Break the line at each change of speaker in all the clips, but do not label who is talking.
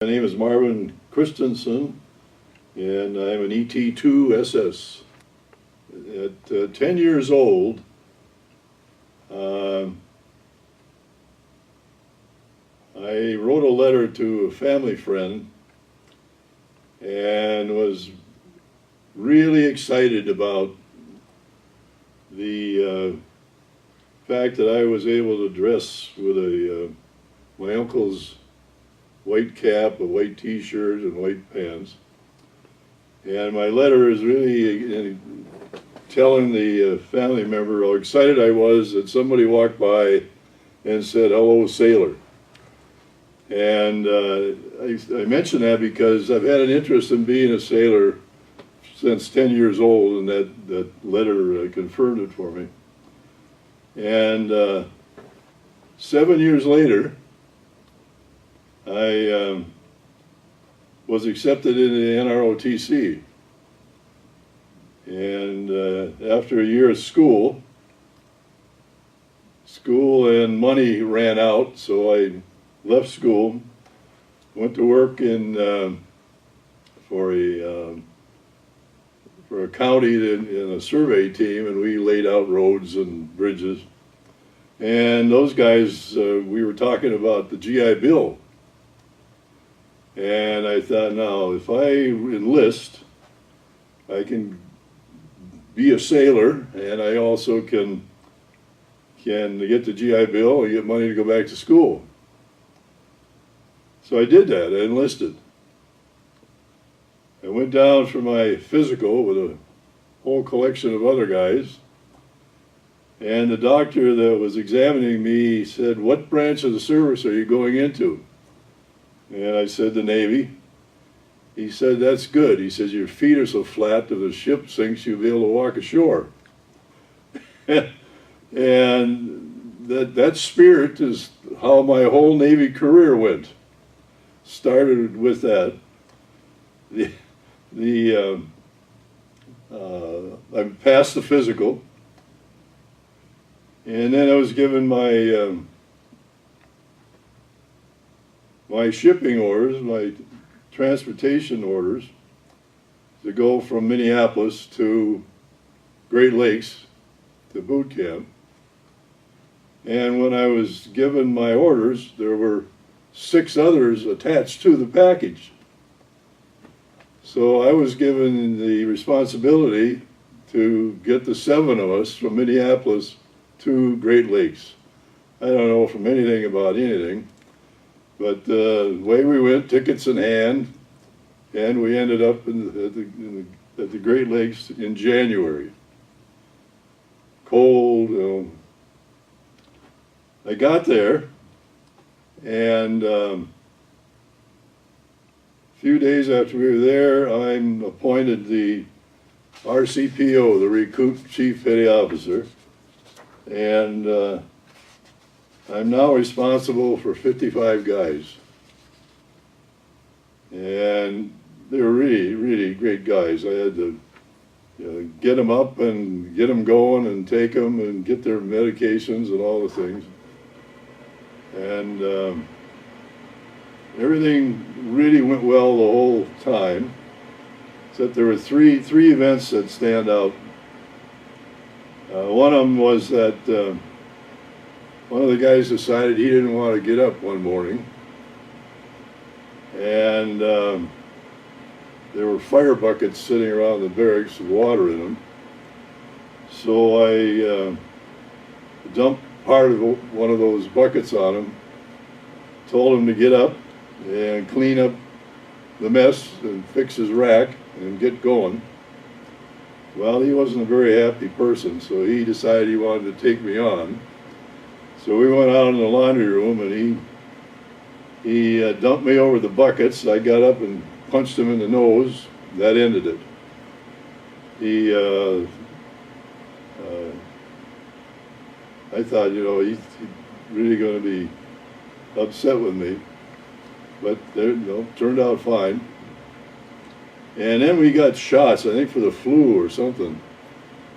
My name is Marvin Christenson, and I'm an ET2 SS. At 10 years old, I wrote a letter to a family friend and was really excited about the fact that I was able to dress with my uncle's white cap, a white t-shirt, and white pants. And my letter is really telling the family member how excited I was that somebody walked by and said, "Hello, sailor." And I mention that because I've had an interest in being a sailor since 10 years old, and that letter confirmed it for me. And 7 years later, I was accepted into the NROTC. And after a year of school and money ran out, so I left school, went to work for a county in a survey team, and we laid out roads and bridges. And those guys, we were talking about the GI Bill. And I thought, now, if I enlist, I can be a sailor, and I also can get the GI Bill and get money to go back to school. So I did that. I enlisted. I went down for my physical with a whole collection of other guys, and the doctor that was examining me said, "What branch of the service are you going into?" And I said, "The Navy." He said, "That's good." He says, "Your feet are so flat, if the ship sinks, you'll be able to walk ashore." And that spirit is how my whole Navy career went. Started with that. I passed the physical, and then I was given my my shipping orders, my transportation orders, to go from Minneapolis to Great Lakes to boot camp. And when I was given my orders, there were 6 others attached to the package. So I was given the responsibility to get the 7 of us from Minneapolis to Great Lakes. I don't know from anything about anything, but away we went, tickets in hand, and we ended up at the Great Lakes in January. Cold. I got there, and a few days after we were there, I'm appointed the RCPO, the Recruit Chief Petty Officer, and I'm now responsible for 55 guys. And they were really, really great guys. I had to get them up and get them going and take them and get their medications and all the things. And everything really went well the whole time, except there were three events that stand out. One of them was that one of the guys decided he didn't want to get up one morning, and there were fire buckets sitting around the barracks with water in them. So I dumped part of one of those buckets on him, told him to get up and clean up the mess and fix his rack and get going. Well, he wasn't a very happy person, so he decided he wanted to take me on. So we went out in the laundry room, and he dumped me over the buckets. I got up and punched him in the nose. That ended it. I thought, he's really going to be upset with me, but turned out fine. And then we got shots, I think for the flu or something.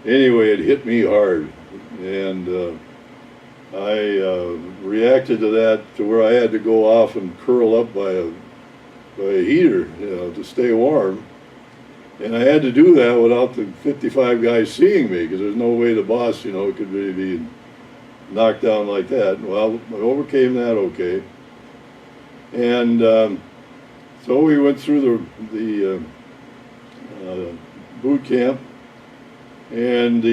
Anyway, it hit me hard, and I reacted to that to where I had to go off and curl up by a heater, to stay warm. And I had to do that without the 55 guys seeing me, because there's no way the boss, could really be knocked down like that. Well, I overcame that okay. And so we went through the boot camp, and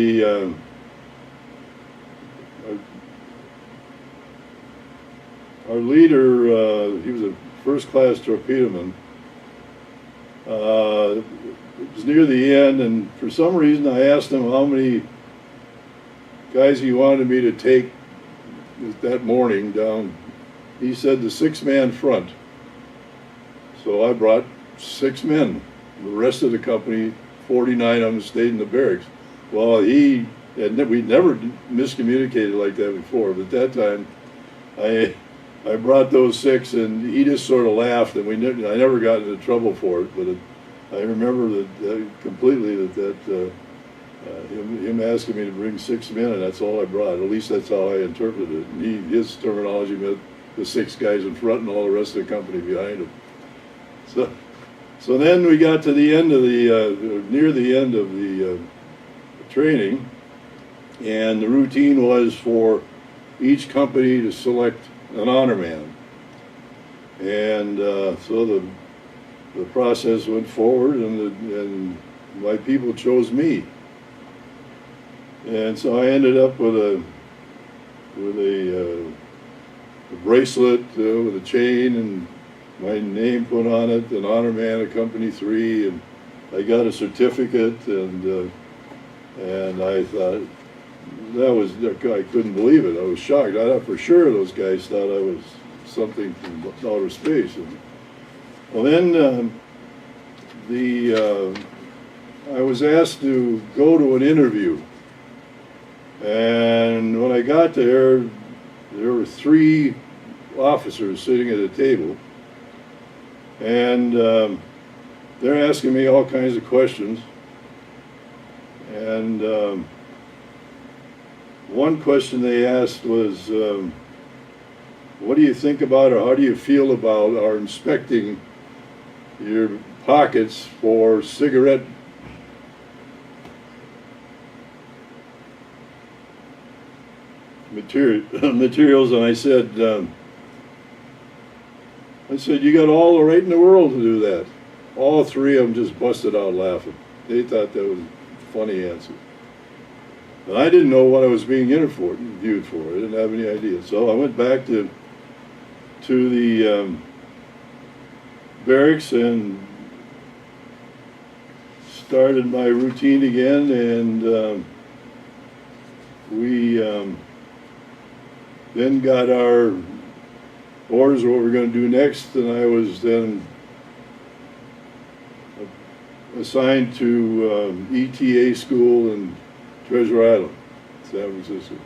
our leader, he was a first-class torpedoman. It was near the end, and for some reason I asked him how many guys he wanted me to take that morning down. He said the 6-man front. So I brought 6 men. The rest of the company, 49 of them, stayed in the barracks. Well, we'd never miscommunicated like that before, but at that time I brought those 6, and he just sort of laughed, and I never got into trouble for it, but I remember that completely, him asking me to bring 6 men, and that's all I brought. At least that's how I interpreted it. And his terminology meant the 6 guys in front and all the rest of the company behind him. So then we got to the end of near the end of the training, and the routine was for each company to select an honor man. And so the process went forward, and my people chose me. And so I ended up with a bracelet with a chain and my name put on it, an honor man of Company 3, and I got a certificate, and I thought I couldn't believe it. I was shocked. I thought for sure those guys thought I was something from outer space. Well, then I was asked to go to an interview, and when I got there were 3 officers sitting at a table, and they're asking me all kinds of questions. And one question they asked was, what do you think about, or how do you feel about our inspecting your pockets for cigarette materials? And I said, you got all the right in the world to do that. All 3 of them just busted out laughing. They thought that was a funny answer. And I didn't know what I was being interviewed for. I didn't have any idea. So I went back to the barracks and started my routine again, and we then got our orders what we're going to do next, and I was then assigned to ETA school in Treasure Island, San Francisco.